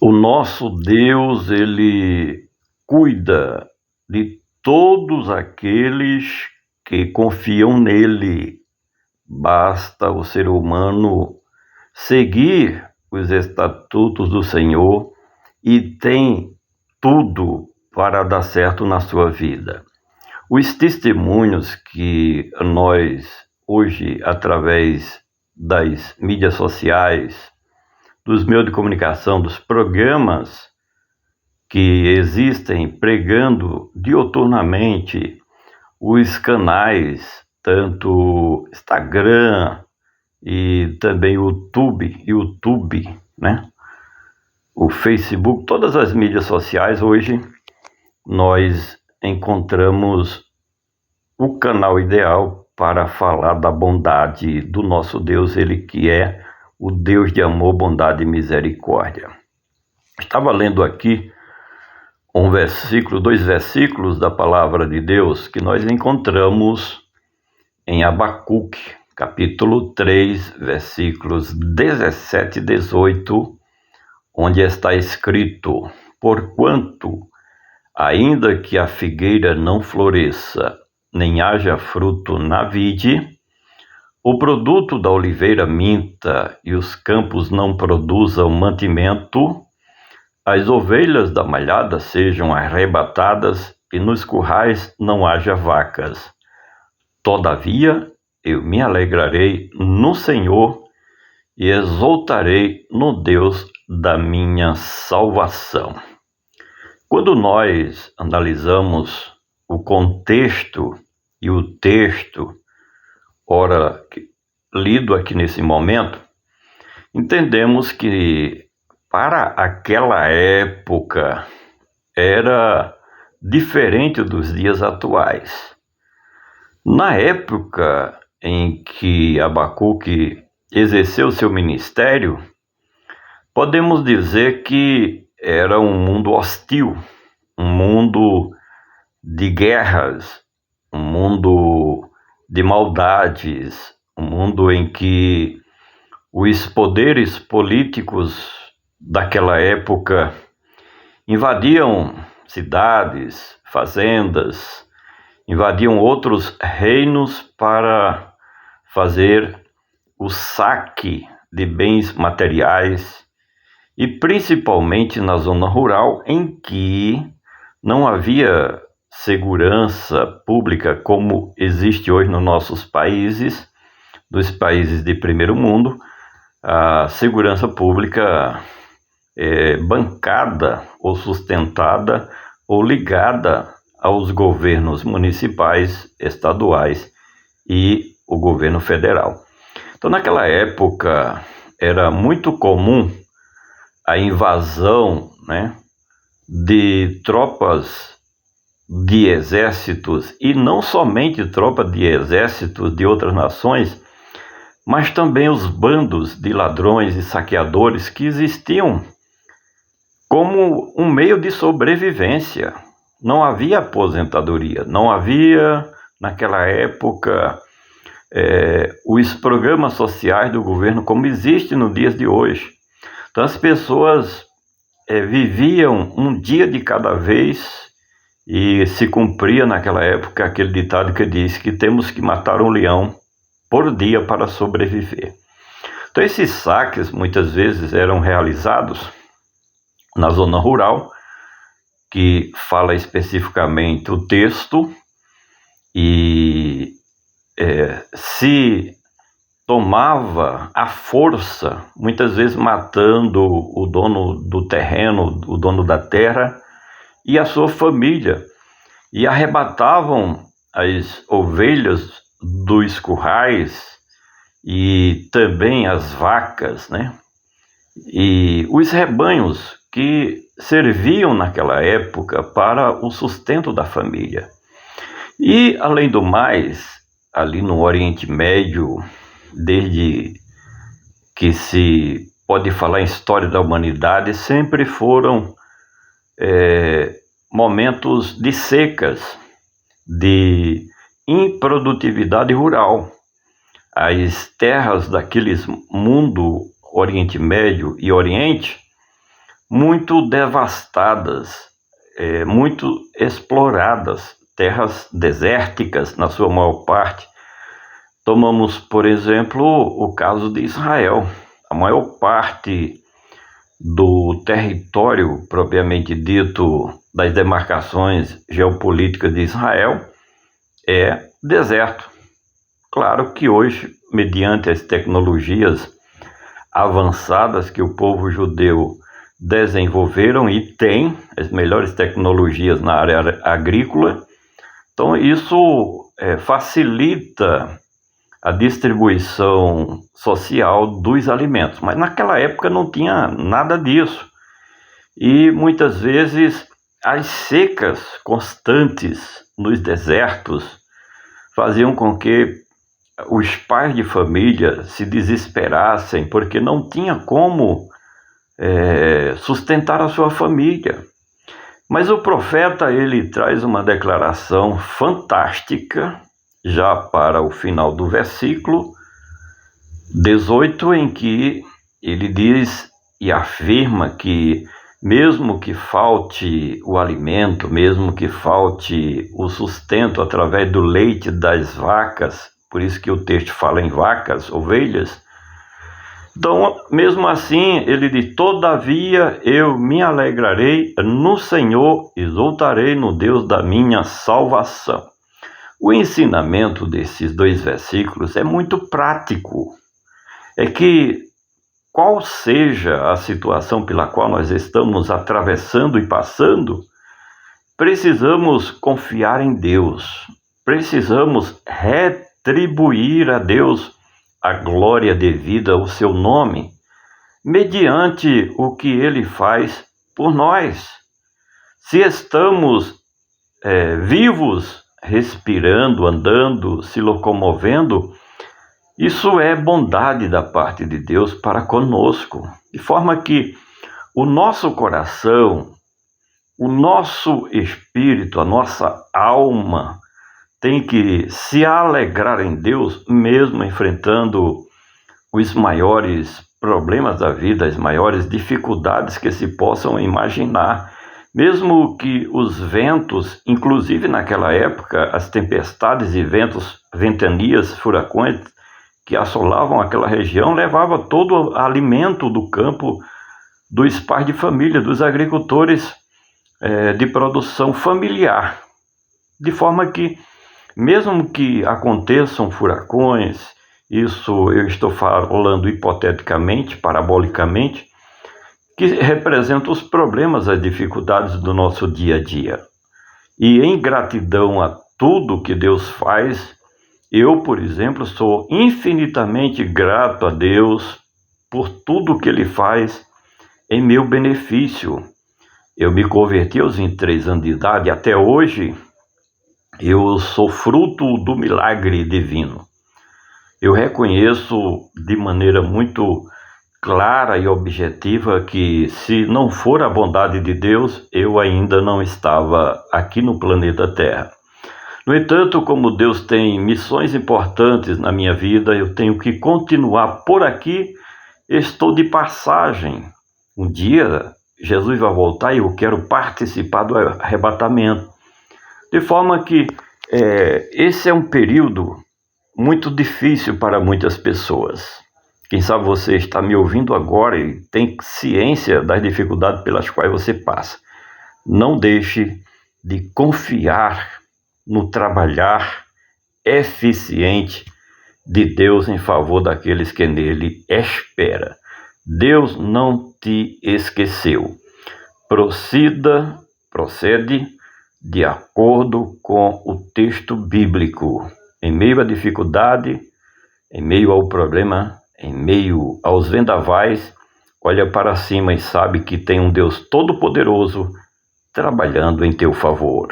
O nosso Deus, ele cuida de todos aqueles que confiam nele. Basta o ser humano seguir os estatutos do Senhor e tem tudo para dar certo na sua vida. Os testemunhos que nós hoje, através das mídias sociais, dos meios de comunicação, dos programas que existem pregando diuturnamente, os canais, tanto Instagram e também YouTube, né? O Facebook, todas as mídias sociais, hoje nós encontramos o canal ideal para falar da bondade do nosso Deus, ele que é o Deus de amor, bondade e misericórdia. Estava lendo aqui dois versículos da palavra de Deus que nós encontramos em Abacuque, capítulo 3, versículos 17 e 18, onde está escrito: Porquanto, ainda que a figueira não floresça, nem haja fruto na vide, o produto da oliveira minta e os campos não produzam mantimento, as ovelhas da malhada sejam arrebatadas e nos currais não haja vacas. Todavia, eu me alegrarei no Senhor e exultarei no Deus da minha salvação. Quando nós analisamos o contexto e o texto, lido aqui nesse momento, entendemos que para aquela época era diferente dos dias atuais. Na época em que Abacuque exerceu seu ministério, podemos dizer que era um mundo hostil, um mundo de guerras, um mundo de maldades, um mundo em que os poderes políticos daquela época invadiam cidades, fazendas, invadiam outros reinos para fazer o saque de bens materiais, e principalmente na zona rural, em que não havia segurança pública como existe hoje nos nossos países, dos países de primeiro mundo. A segurança pública é bancada ou sustentada ou ligada aos governos municipais, estaduais e o governo federal. Então, naquela época, era muito comum a invasão, né, de tropas de exércitos, e não somente tropas de exércitos de outras nações, mas também os bandos de ladrões e saqueadores que existiam como um meio de sobrevivência. Não havia aposentadoria, não havia, naquela época, os programas sociais do governo como existe nos dias de hoje. Então as pessoas viviam um dia de cada vez, e se cumpria naquela época aquele ditado que diz que temos que matar um leão por dia para sobreviver. Então esses saques muitas vezes eram realizados na zona rural, que fala especificamente o texto, e se tomava à força, muitas vezes matando o dono do terreno, o dono da terra e a sua família, e arrebatavam as ovelhas dos currais e também as vacas, né? E os rebanhos que serviam naquela época para o sustento da família. E, além do mais, ali no Oriente Médio, desde que se pode falar em história da humanidade, sempre foram momentos de secas, de improdutividade rural. As terras daqueles mundo Oriente Médio e Oriente muito devastadas, muito exploradas, terras desérticas na sua maior parte. Tomamos, por exemplo, o caso de Israel. A maior parte do território propriamente dito das demarcações geopolíticas de Israel é deserto. Claro que hoje, mediante as tecnologias avançadas que o povo judeu desenvolveram e tem as melhores tecnologias na área agrícola, então isso facilita a distribuição social dos alimentos, mas naquela época não tinha nada disso. E muitas vezes as secas constantes nos desertos faziam com que os pais de família se desesperassem, porque não tinha como sustentar a sua família. Mas o profeta, ele traz uma declaração fantástica, já para o final do versículo 18, em que ele diz e afirma que mesmo que falte o alimento, mesmo que falte o sustento através do leite das vacas, por isso que o texto fala em vacas, ovelhas, então, mesmo assim, ele diz: todavia eu me alegrarei no Senhor, exultarei no Deus da minha salvação. O ensinamento desses dois versículos é muito prático. É que, qual seja a situação pela qual nós estamos atravessando e passando, precisamos confiar em Deus, precisamos retribuir a Deus a glória devida ao seu nome, mediante o que ele faz por nós. Se estamos vivos, respirando, andando, se locomovendo, isso é bondade da parte de Deus para conosco, de forma que o nosso coração, o nosso espírito, a nossa alma tem que se alegrar em Deus, mesmo enfrentando os maiores problemas da vida, as maiores dificuldades que se possam imaginar. Mesmo que os ventos, inclusive naquela época, as tempestades e ventos, ventanias, furacões que assolavam aquela região, levava todo o alimento do campo dos pais de família, dos agricultores de produção familiar. De forma que, mesmo que aconteçam furacões, isso eu estou falando hipoteticamente, parabolicamente, que representam os problemas, as dificuldades do nosso dia a dia. E em gratidão a tudo que Deus faz, eu, por exemplo, sou infinitamente grato a Deus por tudo que Ele faz em meu benefício. Eu me converti aos 23 anos de idade e até hoje eu sou fruto do milagre divino. Eu reconheço de maneira muito clara e objetiva que, se não for a bondade de Deus, eu ainda não estava aqui no planeta Terra. No entanto, como Deus tem missões importantes na minha vida, eu tenho que continuar por aqui. Estou de passagem. Um dia Jesus vai voltar e eu quero participar do arrebatamento. De forma que esse é um período muito difícil para muitas pessoas. Quem sabe você está me ouvindo agora e tem ciência das dificuldades pelas quais você passa. Não deixe de confiar no trabalhar eficiente de Deus em favor daqueles que nele esperam. Deus não te esqueceu. Procede de acordo com o texto bíblico. Em meio à dificuldade, em meio ao problema, em meio aos vendavais, olha para cima e sabe que tem um Deus todo-poderoso trabalhando em teu favor.